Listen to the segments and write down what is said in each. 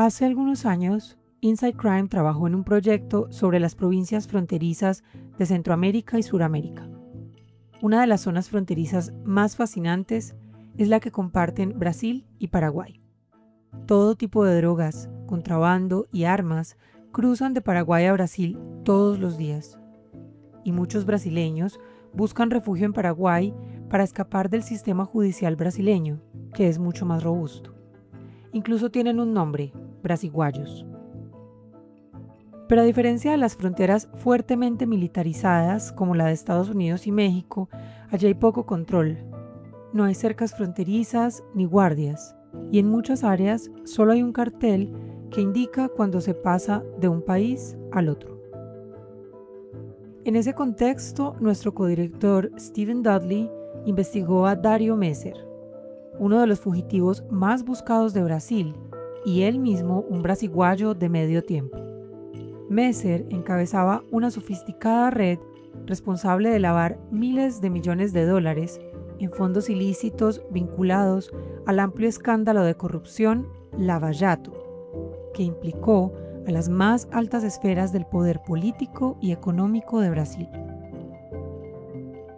Hace algunos años, Inside Crime trabajó en un proyecto sobre las provincias fronterizas de Centroamérica y Suramérica. Una de las zonas fronterizas más fascinantes es la que comparten Brasil y Paraguay. Todo tipo de drogas, contrabando y armas cruzan de Paraguay a Brasil todos los días. Y muchos brasileños buscan refugio en Paraguay para escapar del sistema judicial brasileño, que es mucho más robusto. Incluso tienen un nombre, brasiguayos. Pero a diferencia de las fronteras fuertemente militarizadas, como la de Estados Unidos y México, allí hay poco control. No hay cercas fronterizas ni guardias, y en muchas áreas solo hay un cartel que indica cuando se pasa de un país al otro. En ese contexto, nuestro codirector Stephen Dudley investigó a Dario Messer, uno de los fugitivos más buscados de Brasil, y él mismo un brasiguayo de medio tiempo. Messer encabezaba una sofisticada red responsable de lavar miles de millones de dólares en fondos ilícitos vinculados al amplio escándalo de corrupción Lava Jato, que implicó a las más altas esferas del poder político y económico de Brasil.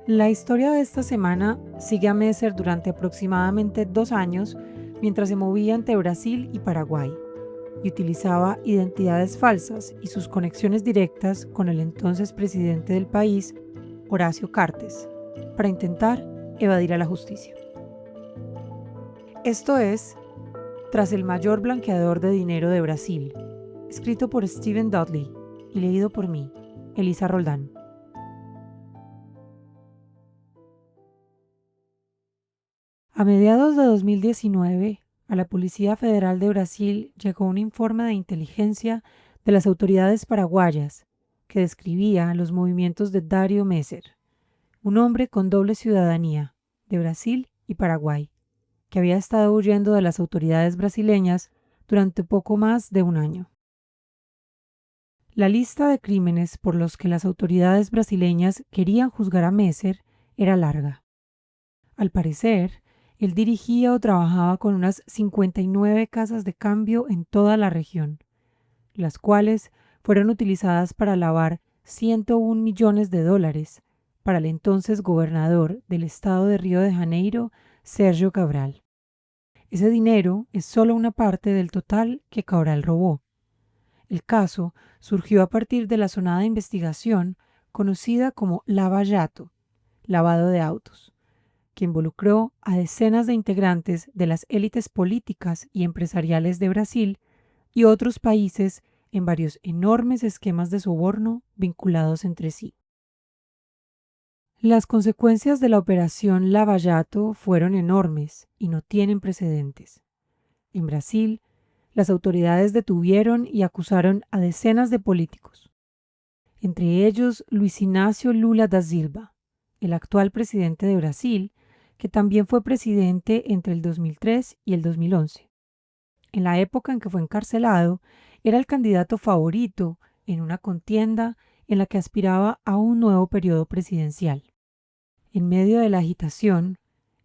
La historia de esta semana sigue a Messer durante aproximadamente 2 años mientras se movía entre Brasil y Paraguay y utilizaba identidades falsas y sus conexiones directas con el entonces presidente del país, Horacio Cartes, para intentar evadir a la justicia. Esto es Tras el mayor blanqueador de dinero de Brasil, escrito por Stephen Dudley y leído por mí, Elisa Roldán. A mediados de 2019, a la Policía Federal de Brasil llegó un informe de inteligencia de las autoridades paraguayas que describía los movimientos de Dario Messer, un hombre con doble ciudadanía, de Brasil y Paraguay, que había estado huyendo de las autoridades brasileñas durante poco más de un año. La lista de crímenes por los que las autoridades brasileñas querían juzgar a Messer era larga. Al parecer, él dirigía o trabajaba con unas 59 casas de cambio en toda la región, las cuales fueron utilizadas para lavar 101 millones de dólares para el entonces gobernador del estado de Río de Janeiro, Sérgio Cabral. Ese dinero es solo una parte del total que Cabral robó. El caso surgió a partir de la sonada investigación conocida como Lava Jato, lavado de autos, que involucró a decenas de integrantes de las élites políticas y empresariales de Brasil y otros países en varios enormes esquemas de soborno vinculados entre sí. Las consecuencias de la operación Lava Jato fueron enormes y no tienen precedentes. En Brasil, las autoridades detuvieron y acusaron a decenas de políticos, entre ellos Luiz Inácio Lula da Silva, el actual presidente de Brasil, que también fue presidente entre el 2003 y el 2011. En la época en que fue encarcelado, era el candidato favorito en una contienda en la que aspiraba a un nuevo periodo presidencial. En medio de la agitación,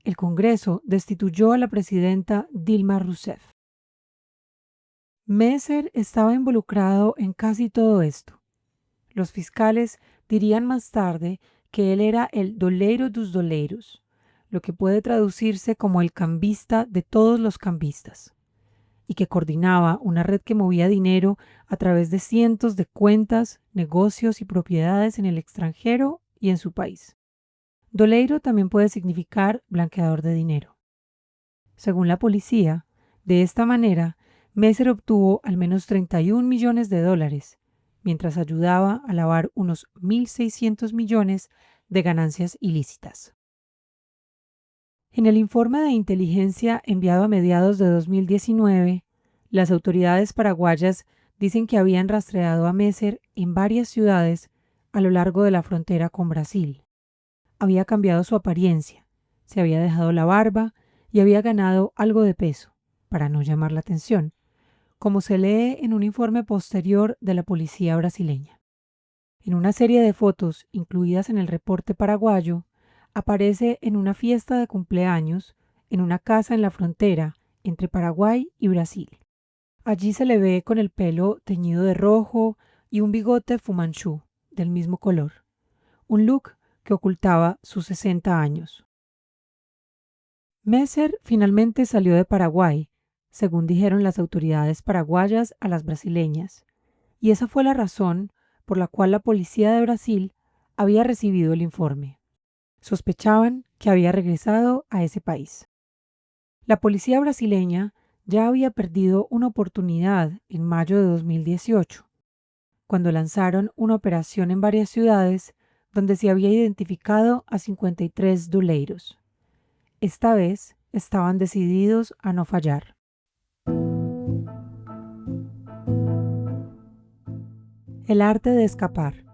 el Congreso destituyó a la presidenta Dilma Rousseff. Messer estaba involucrado en casi todo esto. Los fiscales dirían más tarde que él era el doleiro dos doleiros, lo que puede traducirse como el cambista de todos los cambistas, y que coordinaba una red que movía dinero a través de cientos de cuentas, negocios y propiedades en el extranjero y en su país. Doleiro también puede significar blanqueador de dinero. Según la policía, de esta manera, Messer obtuvo al menos 31 millones de dólares, mientras ayudaba a lavar unos 1.600 millones de ganancias ilícitas. En el informe de inteligencia enviado a mediados de 2019, las autoridades paraguayas dicen que habían rastreado a Messer en varias ciudades a lo largo de la frontera con Brasil. Había cambiado su apariencia, se había dejado la barba y había ganado algo de peso, para no llamar la atención, como se lee en un informe posterior de la policía brasileña. En una serie de fotos incluidas en el reporte paraguayo, aparece en una fiesta de cumpleaños en una casa en la frontera entre Paraguay y Brasil. Allí se le ve con el pelo teñido de rojo y un bigote fumanchú del mismo color, un look que ocultaba sus 60 años. Messer finalmente salió de Paraguay, según dijeron las autoridades paraguayas a las brasileñas, y esa fue la razón por la cual la policía de Brasil había recibido el informe. Sospechaban que había regresado a ese país. La policía brasileña ya había perdido una oportunidad en mayo de 2018, cuando lanzaron una operación en varias ciudades donde se había identificado a 53 duleiros. Esta vez estaban decididos a no fallar. El arte de escapar.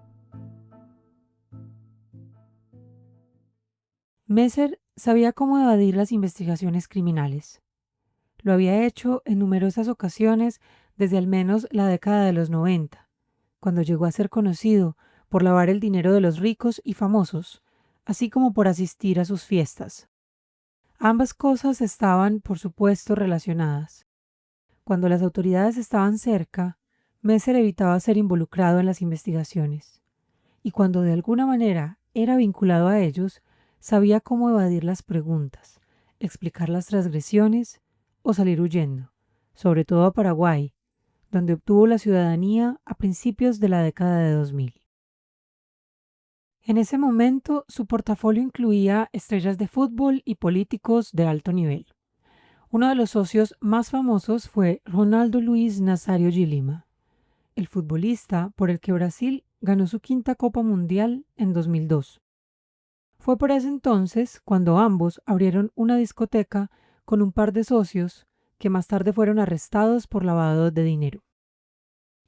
Messer sabía cómo evadir las investigaciones criminales. Lo había hecho en numerosas ocasiones desde al menos la década de los 90, cuando llegó a ser conocido por lavar el dinero de los ricos y famosos, así como por asistir a sus fiestas. Ambas cosas estaban, por supuesto, relacionadas. Cuando las autoridades estaban cerca, Messer evitaba ser involucrado en las investigaciones, y cuando de alguna manera era vinculado a ellos, sabía cómo evadir las preguntas, explicar las transgresiones o salir huyendo, sobre todo a Paraguay, donde obtuvo la ciudadanía a principios de la década de 2000. En ese momento, su portafolio incluía estrellas de fútbol y políticos de alto nivel. Uno de los socios más famosos fue Ronaldo Luis Nazario de Lima, el futbolista por el que Brasil ganó su quinta Copa Mundial en 2002. Fue por ese entonces cuando ambos abrieron una discoteca con un par de socios que más tarde fueron arrestados por lavado de dinero.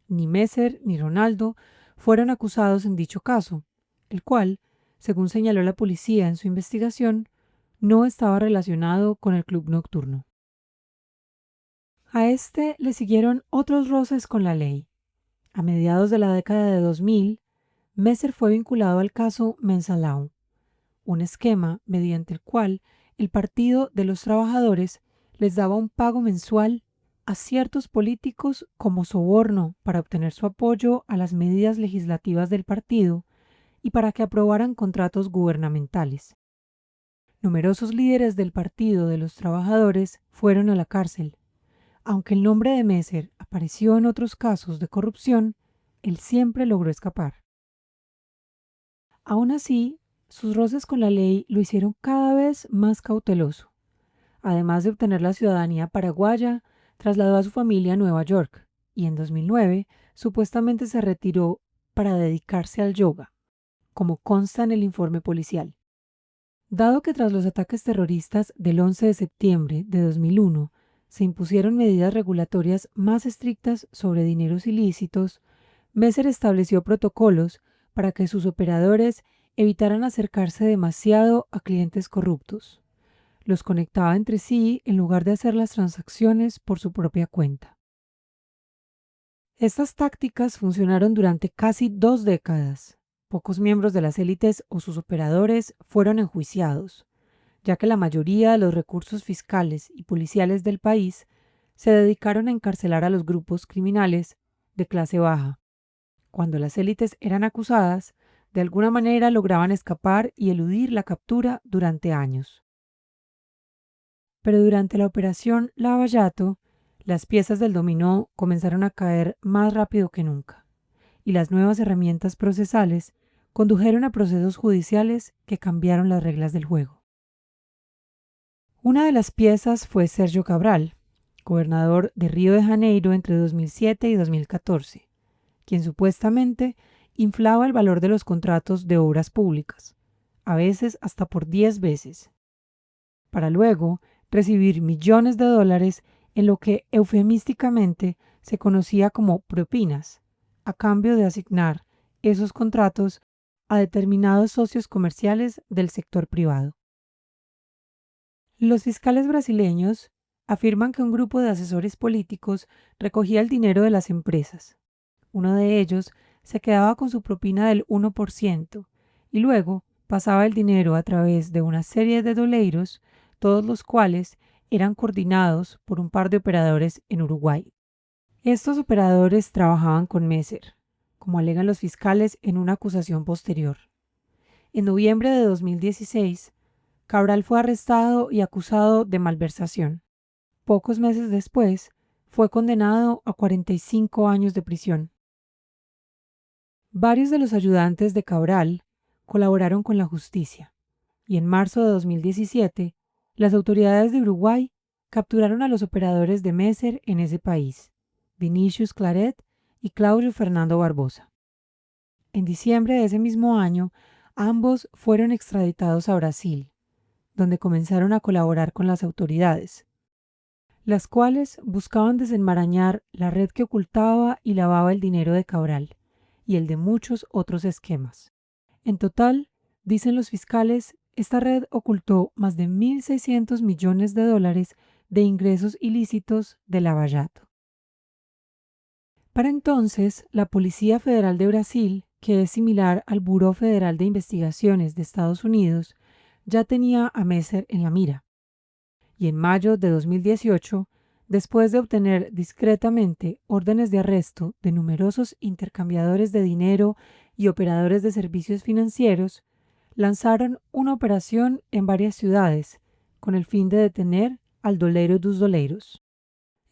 Ni Messer ni Ronaldo fueron acusados en dicho caso, el cual, según señaló la policía en su investigación, no estaba relacionado con el club nocturno. A este le siguieron otros roces con la ley. A mediados de la década de 2000, Messer fue vinculado al caso Mensalão, un esquema mediante el cual el Partido de los Trabajadores les daba un pago mensual a ciertos políticos como soborno para obtener su apoyo a las medidas legislativas del partido y para que aprobaran contratos gubernamentales. Numerosos líderes del Partido de los Trabajadores fueron a la cárcel. Aunque el nombre de Messer apareció en otros casos de corrupción, él siempre logró escapar. Aún así, sus roces con la ley lo hicieron cada vez más cauteloso. Además de obtener la ciudadanía paraguaya, trasladó a su familia a Nueva York y en 2009 supuestamente se retiró para dedicarse al yoga, como consta en el informe policial. Dado que tras los ataques terroristas del 11 de septiembre de 2001 se impusieron medidas regulatorias más estrictas sobre dineros ilícitos, Messer estableció protocolos para que sus operadores evitaran acercarse demasiado a clientes corruptos. Los conectaba entre sí en lugar de hacer las transacciones por su propia cuenta. Estas tácticas funcionaron durante casi 2 décadas. Pocos miembros de las élites o sus operadores fueron enjuiciados, ya que la mayoría de los recursos fiscales y policiales del país se dedicaron a encarcelar a los grupos criminales de clase baja. Cuando las élites eran acusadas, de alguna manera lograban escapar y eludir la captura durante años. Pero durante la operación Lavallato, las piezas del dominó comenzaron a caer más rápido que nunca, y las nuevas herramientas procesales condujeron a procesos judiciales que cambiaron las reglas del juego. Una de las piezas fue Sergio Cabral, gobernador de Río de Janeiro entre 2007 y 2014, quien supuestamente inflaba el valor de los contratos de obras públicas, a veces hasta por 10 veces, para luego recibir millones de dólares en lo que eufemísticamente se conocía como propinas, a cambio de asignar esos contratos a determinados socios comerciales del sector privado. Los fiscales brasileños afirman que un grupo de asesores políticos recogía el dinero de las empresas. Uno de ellos se quedaba con su propina del 1% y luego pasaba el dinero a través de una serie de doleiros, todos los cuales eran coordinados por un par de operadores en Uruguay. Estos operadores trabajaban con Messer, como alegan los fiscales en una acusación posterior. En noviembre de 2016, Cabral fue arrestado y acusado de malversación. Pocos meses después, fue condenado a 45 años de prisión. Varios de los ayudantes de Cabral colaboraron con la justicia, y en marzo de 2017, las autoridades de Uruguay capturaron a los operadores de Messer en ese país, Vinicius Claret y Claudio Fernando Barbosa. En diciembre de ese mismo año, ambos fueron extraditados a Brasil, donde comenzaron a colaborar con las autoridades, las cuales buscaban desenmarañar la red que ocultaba y lavaba el dinero de Cabral y el de muchos otros esquemas. En total, dicen los fiscales, esta red ocultó más de 1.600 millones de dólares de ingresos ilícitos de Lavallato. Para entonces, la Policía Federal de Brasil, que es similar al Buró Federal de Investigaciones de Estados Unidos, ya tenía a Messer en la mira. Y en mayo de 2018, después de obtener discretamente órdenes de arresto de numerosos intercambiadores de dinero y operadores de servicios financieros, lanzaron una operación en varias ciudades con el fin de detener al Doleiro dos Doleiros.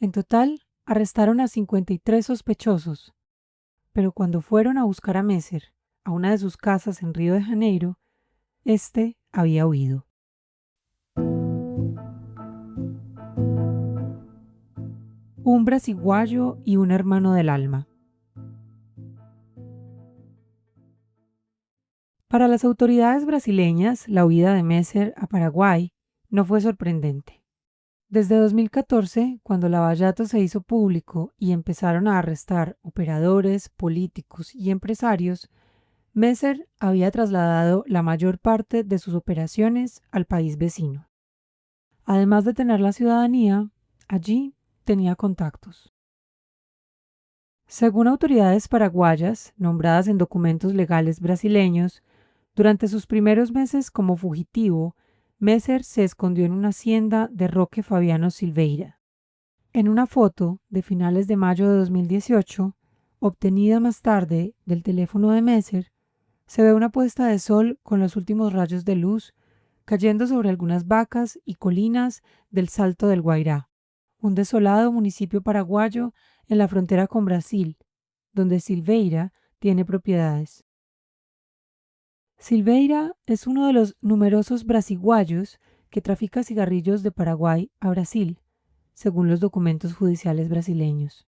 En total, arrestaron a 53 sospechosos, pero cuando fueron a buscar a Messer a una de sus casas en Río de Janeiro, este había huido. Un brasiguayo y un hermano del alma. Para las autoridades brasileñas, la huida de Messer a Paraguay no fue sorprendente. Desde 2014, cuando Lavallato se hizo público y empezaron a arrestar operadores, políticos y empresarios, Messer había trasladado la mayor parte de sus operaciones al país vecino. Además de tener la ciudadanía, allí tenía contactos. Según autoridades paraguayas, nombradas en documentos legales brasileños, durante sus primeros meses como fugitivo, Messer se escondió en una hacienda de Roque Fabiano Silveira. En una foto de finales de mayo de 2018, obtenida más tarde del teléfono de Messer, se ve una puesta de sol con los últimos rayos de luz cayendo sobre algunas vacas y colinas del Salto del Guairá, un desolado municipio paraguayo en la frontera con Brasil, donde Silveira tiene propiedades. Silveira es uno de los numerosos brasiguayos que trafica cigarrillos de Paraguay a Brasil, según los documentos judiciales brasileños.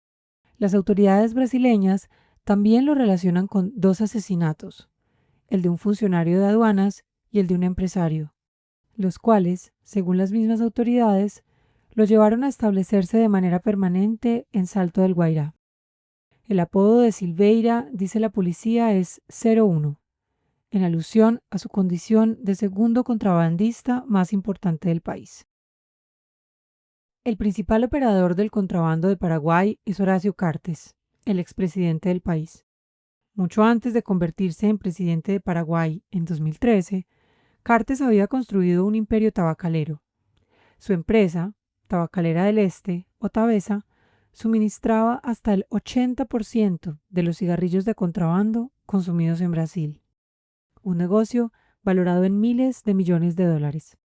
Las autoridades brasileñas también lo relacionan con dos asesinatos, el de un funcionario de aduanas y el de un empresario, los cuales, según las mismas autoridades, lo llevaron a establecerse de manera permanente en Salto del Guairá. El apodo de Silveira, dice la policía, es 01, en alusión a su condición de segundo contrabandista más importante del país. El principal operador del contrabando de Paraguay es Horacio Cartes, el expresidente del país. Mucho antes de convertirse en presidente de Paraguay en 2013, Cartes había construido un imperio tabacalero. Su empresa, Tabacalera del Este, o Tabesa, suministraba hasta el 80% de los cigarrillos de contrabando consumidos en Brasil, un negocio valorado en miles de millones de dólares.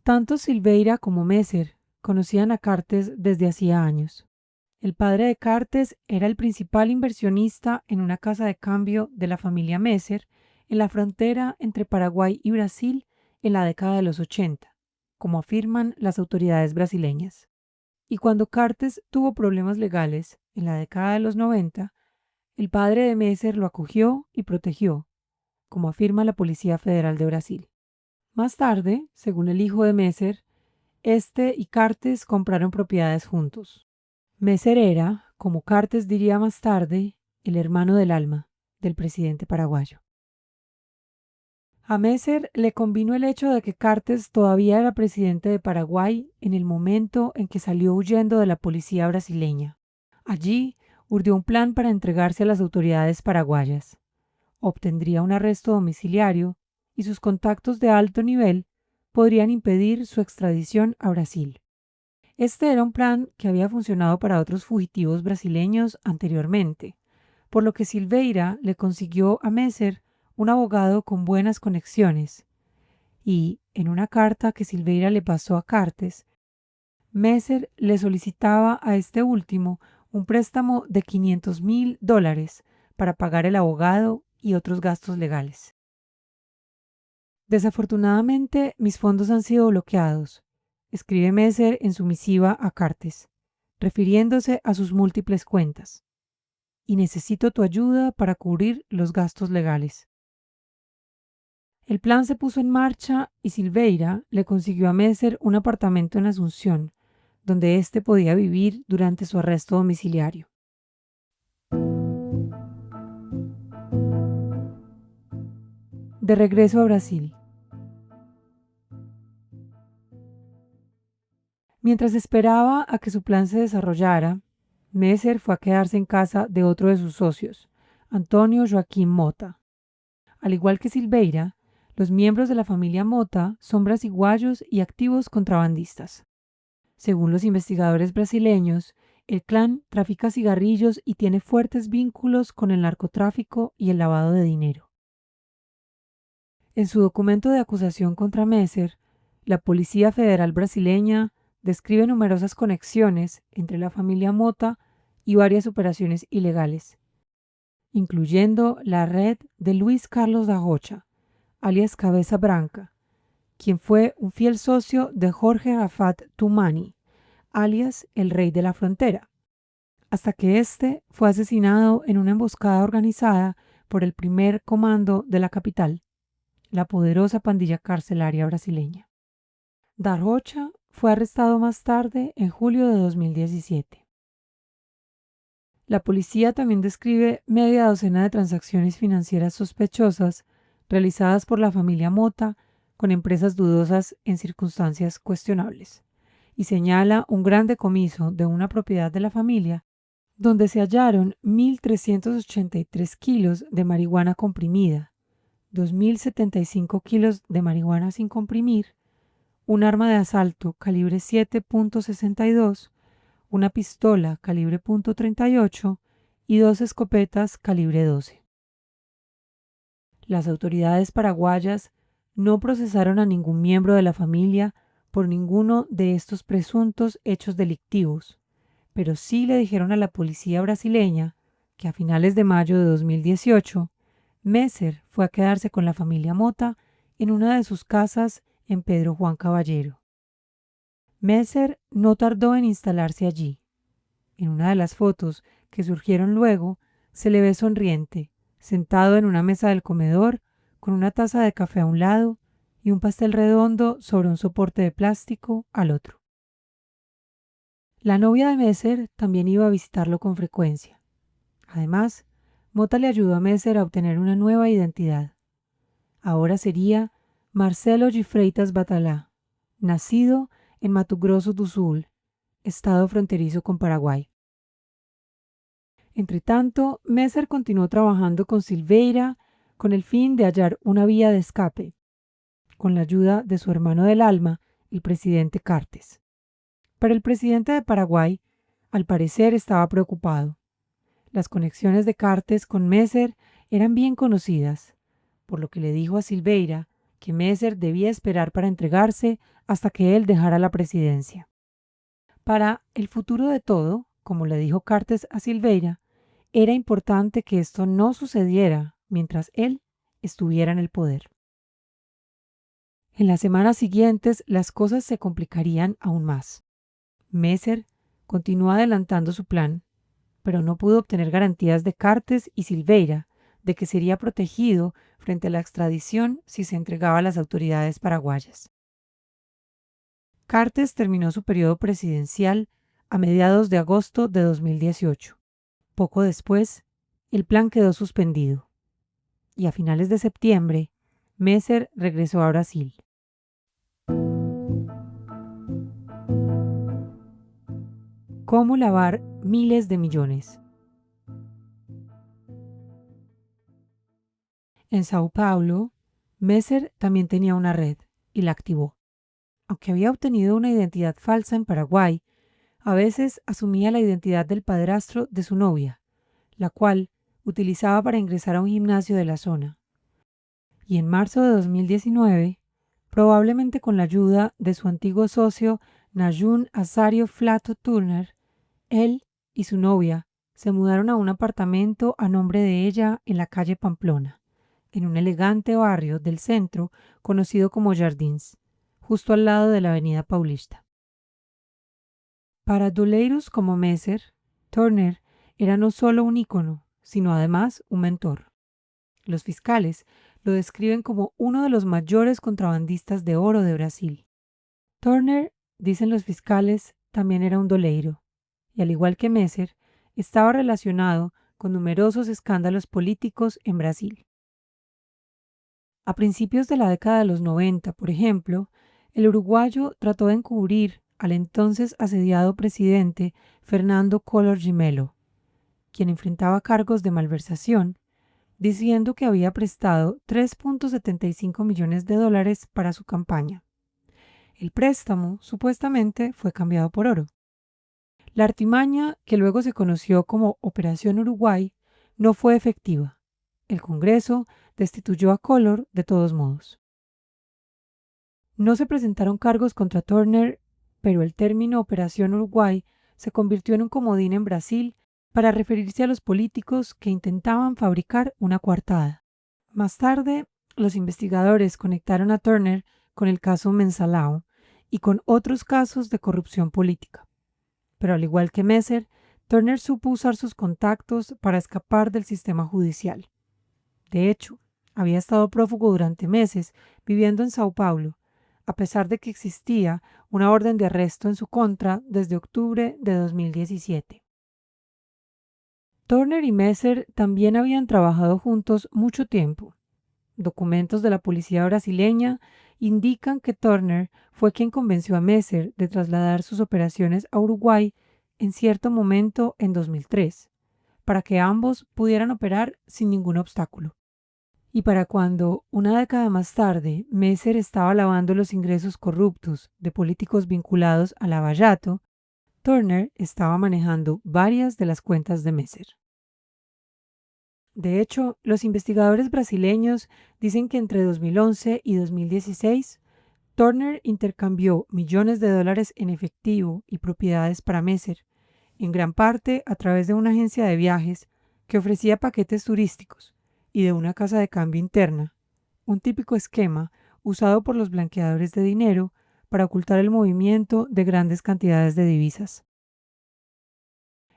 Tanto Silveira como Messer conocían a Cartes desde hacía años. El padre de Cartes era el principal inversionista en una casa de cambio de la familia Messer en la frontera entre Paraguay y Brasil en la década de los 80, como afirman las autoridades brasileñas. Y cuando Cartes tuvo problemas legales en la década de los 90, el padre de Messer lo acogió y protegió, como afirma la Policía Federal de Brasil. Más tarde, según el hijo de Messer, este y Cartes compraron propiedades juntos. Messer era, como Cartes diría más tarde, el hermano del alma del presidente paraguayo. A Messer le convino el hecho de que Cartes todavía era presidente de Paraguay en el momento en que salió huyendo de la policía brasileña. Allí urdió un plan para entregarse a las autoridades paraguayas. Obtendría un arresto domiciliario y sus contactos de alto nivel podrían impedir su extradición a Brasil. Este era un plan que había funcionado para otros fugitivos brasileños anteriormente, por lo que Silveira le consiguió a Messer un abogado con buenas conexiones, y, en una carta que Silveira le pasó a Cartes, Messer le solicitaba a este último un préstamo de $500,000 para pagar el abogado y otros gastos legales. Desafortunadamente, mis fondos han sido bloqueados, escribe Messer en su misiva a Cartes, refiriéndose a sus múltiples cuentas, y necesito tu ayuda para cubrir los gastos legales. El plan se puso en marcha y Silveira le consiguió a Messer un apartamento en Asunción, donde éste podía vivir durante su arresto domiciliario. De regreso a Brasil. Mientras esperaba a que su plan se desarrollara, Messer fue a quedarse en casa de otro de sus socios, Antonio Joaquim Mota. Al igual que Silveira, los miembros de la familia Mota son brasiguayos y activos contrabandistas. Según los investigadores brasileños, el clan trafica cigarrillos y tiene fuertes vínculos con el narcotráfico y el lavado de dinero. En su documento de acusación contra Messer, la Policía Federal brasileña describe numerosas conexiones entre la familia Mota y varias operaciones ilegales, incluyendo la red de Luis Carlos da Rocha, alias Cabeza Branca, quien fue un fiel socio de Jorge Rafat Tumani, alias el Rey de la Frontera, hasta que éste fue asesinado en una emboscada organizada por el primer comando de la capital, la poderosa pandilla carcelaria brasileña. Da Rocha fue arrestado más tarde en julio de 2017. La policía también describe media docena de transacciones financieras sospechosas realizadas por la familia Mota con empresas dudosas en circunstancias cuestionables, y señala un gran decomiso de una propiedad de la familia donde se hallaron 1.383 kilos de marihuana comprimida, 2.075 kilos de marihuana sin comprimir, un arma de asalto calibre 7.62, una pistola calibre .38 y dos escopetas calibre 12. Las autoridades paraguayas no procesaron a ningún miembro de la familia por ninguno de estos presuntos hechos delictivos, pero sí le dijeron a la policía brasileña que a finales de mayo de 2018, Messer fue a quedarse con la familia Mota en una de sus casas en Pedro Juan Caballero. Messer no tardó en instalarse allí. En una de las fotos que surgieron luego, se le ve sonriente, sentado en una mesa del comedor, con una taza de café a un lado y un pastel redondo sobre un soporte de plástico al otro. La novia de Messer también iba a visitarlo con frecuencia. Además, Mota le ayudó a Messer a obtener una nueva identidad. Ahora sería Marcelo de Freitas Batalá, nacido en Mato Grosso do Sul, estado fronterizo con Paraguay. Entretanto, Messer continuó trabajando con Silveira con el fin de hallar una vía de escape, con la ayuda de su hermano del alma, el presidente Cartes. Pero el presidente de Paraguay, al parecer, estaba preocupado. Las conexiones de Cartes con Messer eran bien conocidas, por lo que le dijo a Silveira que Messer debía esperar para entregarse hasta que él dejara la presidencia. Para el futuro de todo, como le dijo Cartes a Silveira, era importante que esto no sucediera mientras él estuviera en el poder. En las semanas siguientes las cosas se complicarían aún más. Messer continuó adelantando su plan, pero no pudo obtener garantías de Cartes y Silveira de que sería protegido frente a la extradición si se entregaba a las autoridades paraguayas. Cartes terminó su periodo presidencial a mediados de agosto de 2018. Poco después, el plan quedó suspendido y a finales de septiembre, Messer regresó a Brasil. ¿Cómo lavar miles de millones? En Sao Paulo, Messer también tenía una red y la activó. aunque había obtenido una identidad falsa en Paraguay, a veces asumía la identidad del padrastro de su novia, la cual utilizaba para ingresar a un gimnasio de la zona. Y en marzo de 2019, probablemente con la ayuda de su antiguo socio Najun Azario Flato Turner, él y su novia se mudaron a un apartamento a nombre de ella en la calle Pamplona, en un elegante barrio del centro conocido como Jardins, justo al lado de la avenida Paulista. Para doleiros como Messer, Turner era no solo un ícono, sino además un mentor. Los fiscales lo describen como uno de los mayores contrabandistas de oro de Brasil. Turner, dicen los fiscales, también era un doleiro, y al igual que Messer, estaba relacionado con numerosos escándalos políticos en Brasil. A principios de la década de los 90, por ejemplo, el uruguayo trató de encubrir al entonces asediado presidente Fernando Collor de Mello, quien enfrentaba cargos de malversación, diciendo que había prestado $3.75 millones para su campaña. El préstamo, supuestamente, fue cambiado por oro. La artimaña, que luego se conoció como Operación Uruguay, no fue efectiva. El Congreso destituyó a Collor de todos modos. No se presentaron cargos contra Turner, pero el término Operación Uruguay se convirtió en un comodín en Brasil para referirse a los políticos que intentaban fabricar una coartada. Más tarde, los investigadores conectaron a Turner con el caso Mensalão y con otros casos de corrupción política. Pero al igual que Messer, Turner supo usar sus contactos para escapar del sistema judicial. De hecho, había estado prófugo durante meses, viviendo en Sao Paulo, a pesar de que existía una orden de arresto en su contra desde octubre de 2017. Turner y Messer también habían trabajado juntos mucho tiempo. Documentos de la policía brasileña indican que Turner fue quien convenció a Messer de trasladar sus operaciones a Uruguay en cierto momento en 2003, para que ambos pudieran operar sin ningún obstáculo. Y para cuando, una década más tarde, Messer estaba lavando los ingresos corruptos de políticos vinculados a Lava Jato, Turner estaba manejando varias de las cuentas de Messer. De hecho, los investigadores brasileños dicen que entre 2011 y 2016, Turner intercambió millones de dólares en efectivo y propiedades para Messer, en gran parte a través de una agencia de viajes que ofrecía paquetes turísticos y de una casa de cambio interna, un típico esquema usado por los blanqueadores de dinero para ocultar el movimiento de grandes cantidades de divisas.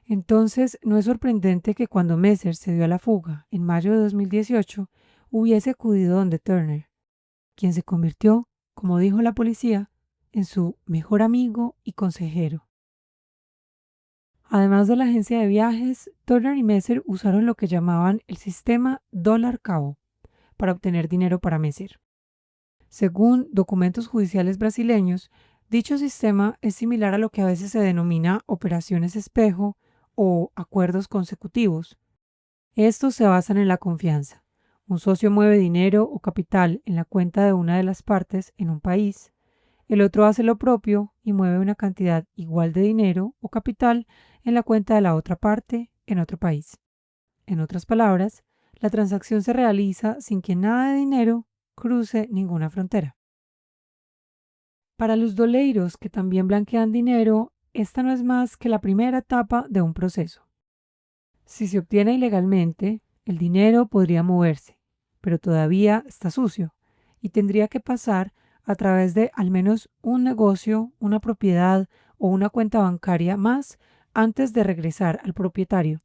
Entonces, no es sorprendente que cuando Messer se dio a la fuga en mayo de 2018, hubiese acudido donde Turner, quien se convirtió, como dijo la policía, en su mejor amigo y consejero. Además de la agencia de viajes, Turner y Messer usaron lo que llamaban el sistema dólar cabo para obtener dinero para Messer. Según documentos judiciales brasileños, dicho sistema es similar a lo que a veces se denomina operaciones espejo o acuerdos consecutivos. Estos se basan en la confianza. Un socio mueve dinero o capital en la cuenta de una de las partes en un país. El otro hace lo propio y mueve una cantidad igual de dinero o capital en la cuenta de la otra parte en otro país. En otras palabras, la transacción se realiza sin que nada de dinero cruce ninguna frontera. Para los doleiros que también blanquean dinero, esta no es más que la primera etapa de un proceso. Si se obtiene ilegalmente, el dinero podría moverse, pero todavía está sucio y tendría que pasar a través de al menos un negocio, una propiedad o una cuenta bancaria más antes de regresar al propietario.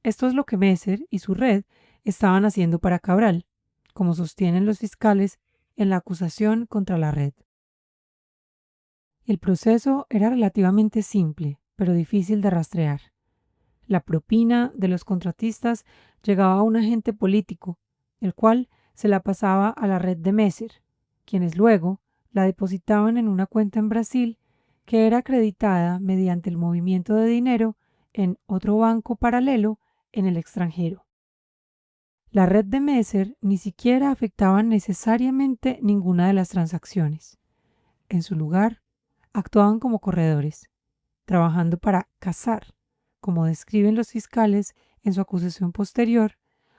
Esto es lo que Messer y su red estaban haciendo para Cabral, como sostienen los fiscales en la acusación contra la red. El proceso era relativamente simple, pero difícil de rastrear. La propina de los contratistas llegaba a un agente político, el cual se la pasaba a la red de Messer, quienes luego la depositaban en una cuenta en Brasil que era acreditada mediante el movimiento de dinero en otro banco paralelo en el extranjero. La red de Messer ni siquiera afectaba necesariamente ninguna de las transacciones. en su lugar, actuaban como corredores, trabajando para cazar, como describen los fiscales en su acusación posterior,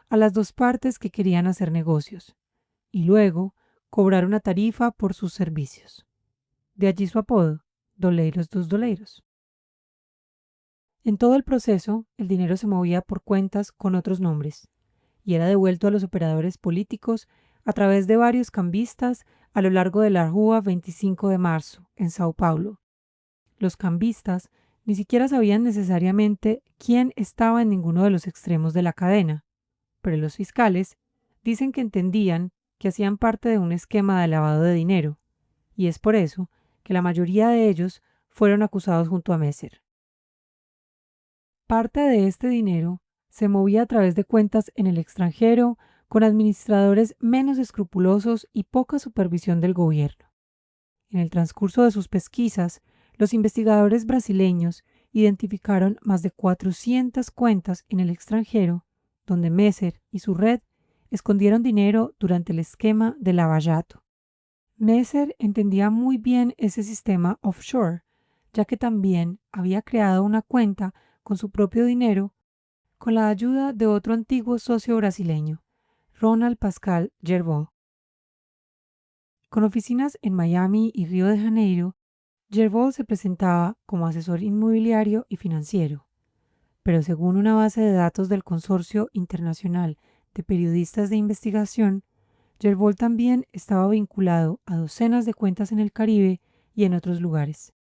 a las dos partes que querían hacer negocios, y luego cobrar una tarifa por sus servicios. De allí su apodo, Doleiros dos Doleiros. En todo el proceso, el dinero se movía por cuentas con otros nombres y era devuelto a los operadores políticos a través de varios cambistas a lo largo de la Rua 25 de Marzo, en Sao Paulo. Los cambistas ni siquiera sabían necesariamente quién estaba en ninguno de los extremos de la cadena, pero los fiscales dicen que entendían que hacían parte de un esquema de lavado de dinero, y es por eso que la mayoría de ellos fueron acusados junto a Messer. Parte de este dinero se movía a través de cuentas en el extranjero con administradores menos escrupulosos y poca supervisión del gobierno. En el transcurso de sus pesquisas, los investigadores brasileños identificaron más de 400 cuentas en el extranjero donde Messer y su red escondieron dinero durante el esquema de Lava Jato. Messer entendía muy bien ese sistema offshore, ya que también había creado una cuenta con su propio dinero con la ayuda de otro antiguo socio brasileño, Ronald Pascal Gervaux. Con oficinas en Miami y Río de Janeiro, Gervaux se presentaba como asesor inmobiliario y financiero, pero según una base de datos del Consorcio Internacional de Periodistas de Investigación, Gervaux también estaba vinculado a docenas de cuentas en el Caribe y en otros lugares.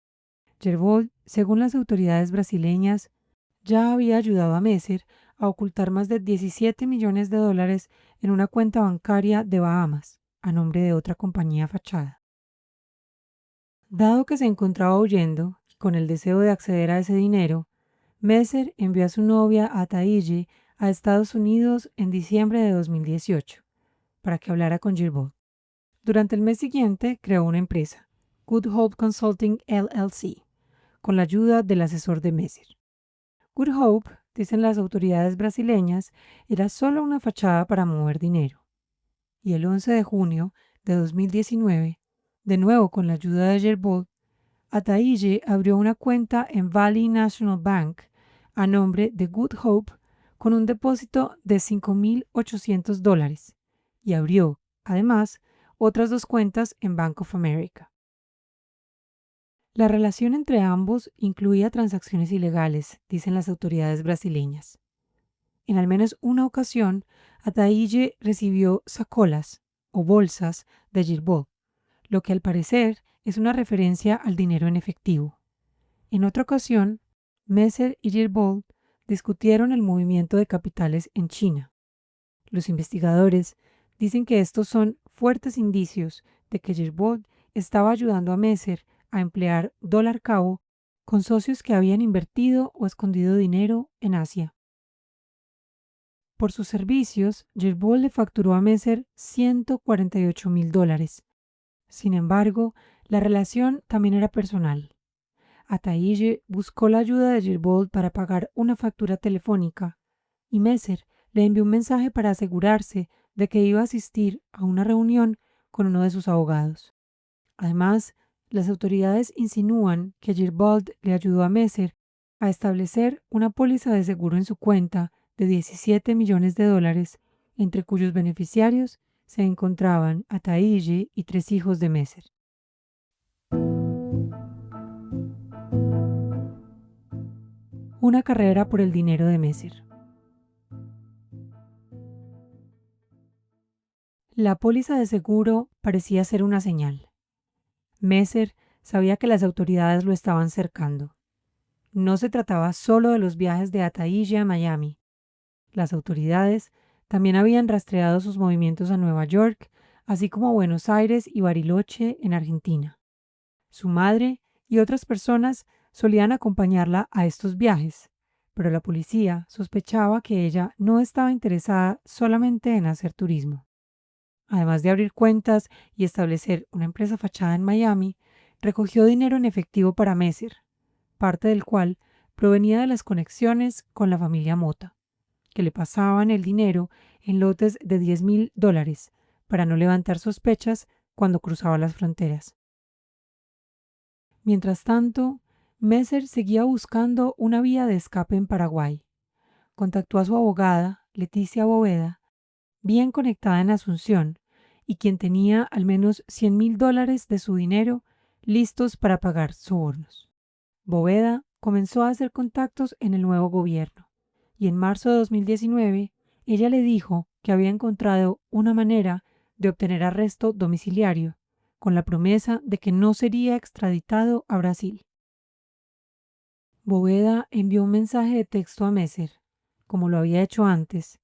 Gervaux, según las autoridades brasileñas, ya había ayudado a Messer a ocultar más de 17 millones de dólares en una cuenta bancaria de Bahamas, a nombre de otra compañía fachada. Dado que se encontraba huyendo, con el deseo de acceder a ese dinero, Messer envió a su novia Ataíje a Estados Unidos en diciembre de 2018 para que hablara con Gervaux. Durante el mes siguiente creó una empresa, Good Hope Consulting LLC, con la ayuda del asesor de Messer. Good Hope, dicen las autoridades brasileñas, era solo una fachada para mover dinero. Y el 11 de junio de 2019, de nuevo con la ayuda de Gervaux, Ataíje abrió una cuenta en Valley National Bank a nombre de Good Hope con un depósito de $5,800 y abrió, además, otras dos cuentas en Bank of America. La relación entre ambos incluía transacciones ilegales, dicen las autoridades brasileñas. En al menos una ocasión, Ataíje recibió sacolas o bolsas de Gervaux, lo que al parecer es una referencia al dinero en efectivo. En otra ocasión, Messer y Gervaux discutieron el movimiento de capitales en China. Los investigadores dicen que estos son fuertes indicios de que Gervaux estaba ayudando a Messer a emplear dólar cabo con socios que habían invertido o escondido dinero en Asia. Por sus servicios, Gervaux le facturó a Messer $148,000. Sin embargo, la relación también era personal. Ataíje buscó la ayuda de Gervaux para pagar una factura telefónica y Messer le envió un mensaje para asegurarse de que iba a asistir a una reunión con uno de sus abogados. Además, las autoridades insinúan que Gervaux le ayudó a Messer a establecer una póliza de seguro en su cuenta de $17 millones, entre cuyos beneficiarios se encontraban Ataíje y 3 hijos de Messer. Una carrera por el dinero de Messer. La póliza de seguro parecía ser una señal. Messer sabía que las autoridades lo estaban cercando. No se trataba solo de los viajes de Ataíje a Miami. Las autoridades también habían rastreado sus movimientos a Nueva York, así como a Buenos Aires y Bariloche en Argentina. Su madre y otras personas solían acompañarla a estos viajes, pero la policía sospechaba que ella no estaba interesada solamente en hacer turismo. Además de abrir cuentas y establecer una empresa fachada en Miami, recogió dinero en efectivo para Messer, parte del cual provenía de las conexiones con la familia Mota, que le pasaban el dinero en lotes de $10,000 para no levantar sospechas cuando cruzaba las fronteras. Mientras tanto, Messer seguía buscando una vía de escape en Paraguay. Contactó a su abogada, Leticia Boveda, bien conectada en Asunción, y quien tenía al menos $100.000 de su dinero listos para pagar sobornos. Boveda comenzó a hacer contactos en el nuevo gobierno, y en marzo de 2019 ella le dijo que había encontrado una manera de obtener arresto domiciliario, con la promesa de que no sería extraditado a Brasil. Boveda envió un mensaje de texto a Messer, como lo había hecho antes,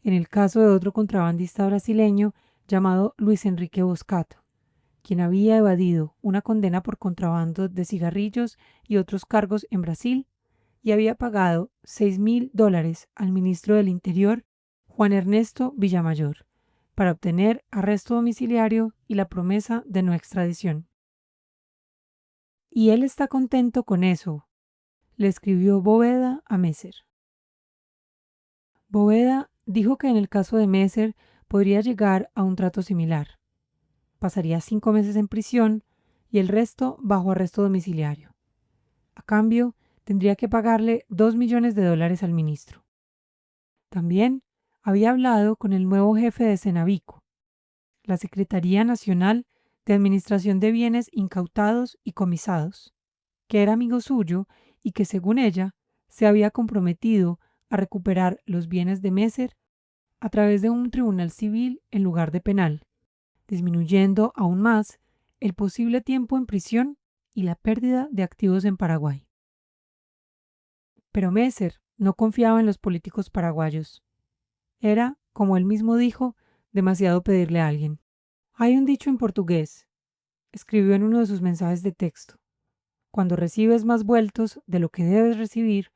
en el caso de otro contrabandista brasileño llamado Luis Enrique Boscato, quien había evadido una condena por contrabando de cigarrillos y otros cargos en Brasil y había pagado $6.000 al ministro del Interior, Juan Ernesto Villamayor, para obtener arresto domiciliario y la promesa de no extradición. Y él está contento con eso, le escribió Boveda a Messer. Boveda dijo que en el caso de Messer podría llegar a un trato similar. Pasaría 5 meses en prisión y el resto bajo arresto domiciliario. A cambio, tendría que pagarle $2 millones al ministro. También había hablado con el nuevo jefe de Cenavico, la Secretaría Nacional de Administración de Bienes Incautados y Comisados, que era amigo suyo y que, según ella, se había comprometido a recuperar los bienes de Messer a través de un tribunal civil en lugar de penal, disminuyendo aún más el posible tiempo en prisión y la pérdida de activos en Paraguay. Pero Messer no confiaba en los políticos paraguayos. Era, como él mismo dijo, demasiado pedirle a alguien. Hay un dicho en portugués, escribió en uno de sus mensajes de texto: cuando recibes más vueltos de lo que debes recibir,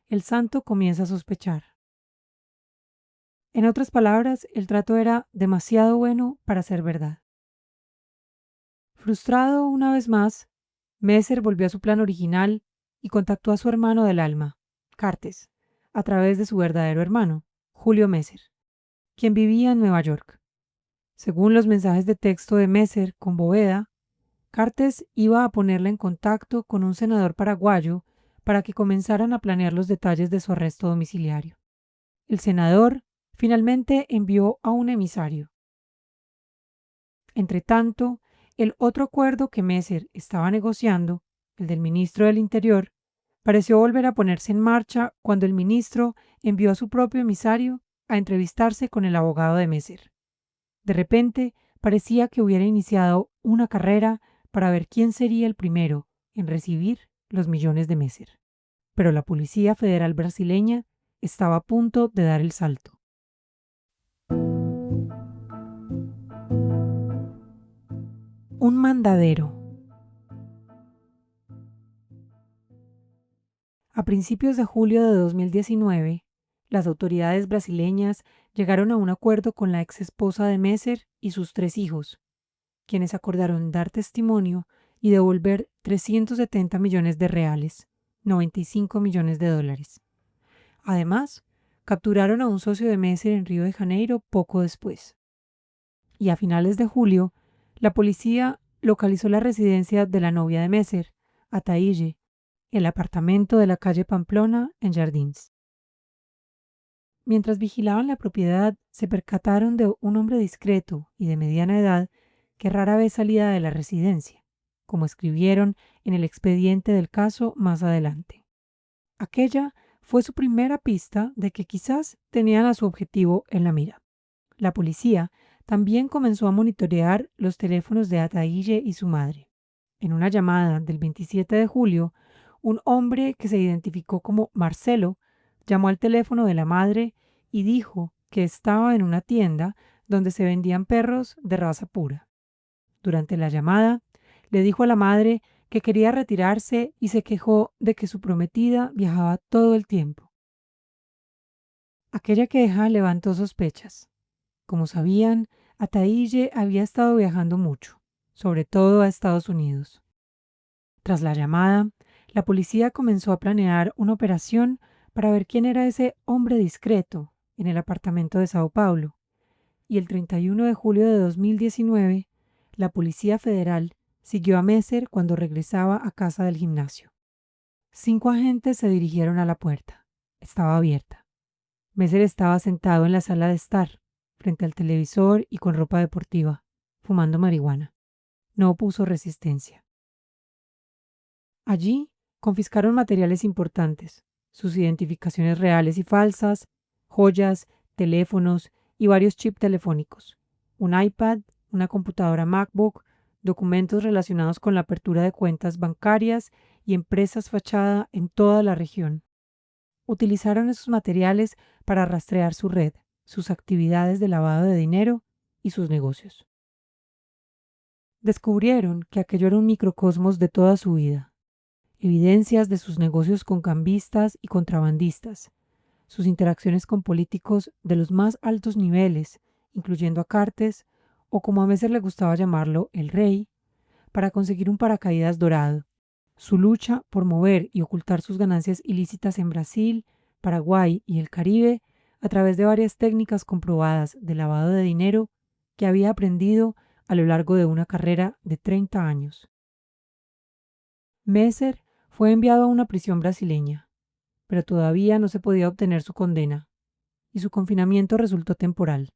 el santo comienza a sospechar. En otras palabras, el trato era demasiado bueno para ser verdad. Frustrado una vez más, Messer volvió a su plan original y contactó a su hermano del alma, Cartes, a través de su verdadero hermano, Julio Messer, quien vivía en Nueva York. Según los mensajes de texto de Messer con Boveda, Cartes iba a ponerla en contacto con un senador paraguayo para que comenzaran a planear los detalles de su arresto domiciliario. El senador finalmente envió a un emisario. Entretanto, el otro acuerdo que Messer estaba negociando, el del ministro del Interior, pareció volver a ponerse en marcha cuando el ministro envió a su propio emisario a entrevistarse con el abogado de Messer. De repente, parecía que hubiera iniciado una carrera para ver quién sería el primero en recibir los millones de Messer. Pero la Policía Federal brasileña estaba a punto de dar el salto. Un mandadero. A principios de julio de 2019, las autoridades brasileñas llegaron a un acuerdo con la ex esposa de Messer y sus 3 hijos, quienes acordaron dar testimonio y devolver 370 millones de reales, 95 millones de dólares. Además, capturaron a un socio de Messer en Río de Janeiro poco después. Y a finales de julio, la policía localizó la residencia de la novia de Messer, Ataíde, el apartamento de la calle Pamplona en Jardins. Mientras vigilaban la propiedad, se percataron de un hombre discreto y de mediana edad que rara vez salía de la residencia, como escribieron en el expediente del caso más adelante. Aquella fue su primera pista de que quizás tenían a su objetivo en la mira. La policía también comenzó a monitorear los teléfonos de Ataíde y su madre. En una llamada del 27 de julio, un hombre que se identificó como Marcelo llamó al teléfono de la madre y dijo que estaba en una tienda donde se vendían perros de raza pura. Durante la llamada, le dijo a la madre que quería retirarse y se quejó de que su prometida viajaba todo el tiempo. Aquella queja levantó sospechas. Como sabían, Ataíde había estado viajando mucho, sobre todo a Estados Unidos. Tras la llamada, la policía comenzó a planear una operación para ver quién era ese hombre discreto en el apartamento de Sao Paulo, y el 31 de julio de 2019, la Policía Federal siguió a Messer cuando regresaba a casa del gimnasio. 5 agentes se dirigieron a la puerta. Estaba abierta. Messer estaba sentado en la sala de estar, frente al televisor y con ropa deportiva, fumando marihuana. No opuso resistencia. Allí confiscaron materiales importantes, sus identificaciones reales y falsas, joyas, teléfonos y varios chips telefónicos, un iPad, una computadora MacBook, documentos relacionados con la apertura de cuentas bancarias y empresas fachada en toda la región. Utilizaron esos materiales para rastrear su red, sus actividades de lavado de dinero y sus negocios. Descubrieron que aquello era un microcosmos de toda su vida, evidencias de sus negocios con cambistas y contrabandistas, sus interacciones con políticos de los más altos niveles, incluyendo a Cartes, o como a Messer le gustaba llamarlo, el rey, para conseguir un paracaídas dorado, su lucha por mover y ocultar sus ganancias ilícitas en Brasil, Paraguay y el Caribe a través de varias técnicas comprobadas de lavado de dinero que había aprendido a lo largo de una carrera de 30 años. Messer fue enviado a una prisión brasileña, pero todavía no se podía obtener su condena, y su confinamiento resultó temporal.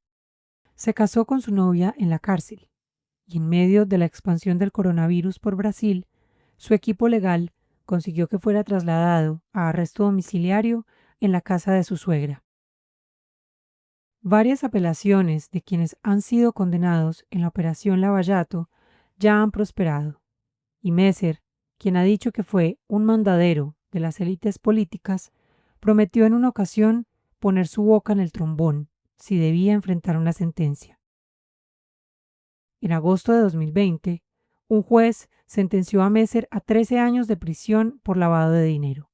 Se casó con su novia en la cárcel, y en medio de la expansión del coronavirus por Brasil, su equipo legal consiguió que fuera trasladado a arresto domiciliario en la casa de su suegra. Varias apelaciones de quienes han sido condenados en la Operación Lavallato ya han prosperado, y Messer, quien ha dicho que fue un mandadero de las élites políticas, prometió en una ocasión poner su boca en el trombón si debía enfrentar una sentencia. En agosto de 2020, un juez sentenció a Messer a 13 años de prisión por lavado de dinero.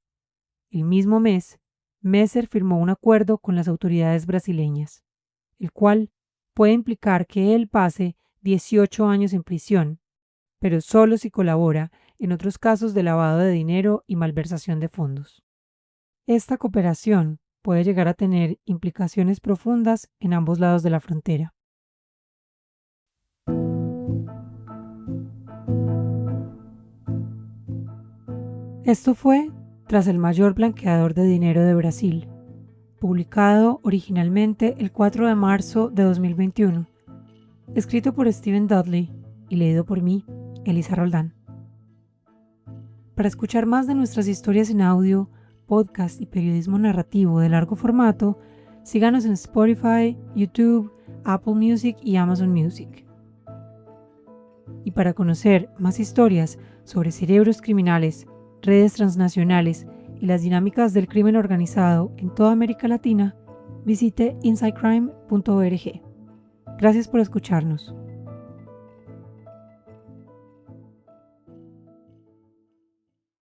El mismo mes, Messer firmó un acuerdo con las autoridades brasileñas, el cual puede implicar que él pase 18 años en prisión, pero solo si colabora en otros casos de lavado de dinero y malversación de fondos. Esta cooperación puede llegar a tener implicaciones profundas en ambos lados de la frontera. Esto fue Tras el mayor blanqueador de dinero de Brasil, publicado originalmente el 4 de marzo de 2021, escrito por Stephen Dudley y leído por mí, Elisa Roldán. Para escuchar más de nuestras historias en audio, podcast y periodismo narrativo de largo formato, síganos en Spotify, YouTube, Apple Music y Amazon Music. Y para conocer más historias sobre cerebros criminales, redes transnacionales y las dinámicas del crimen organizado en toda América Latina, visite insidecrime.org. Gracias por escucharnos.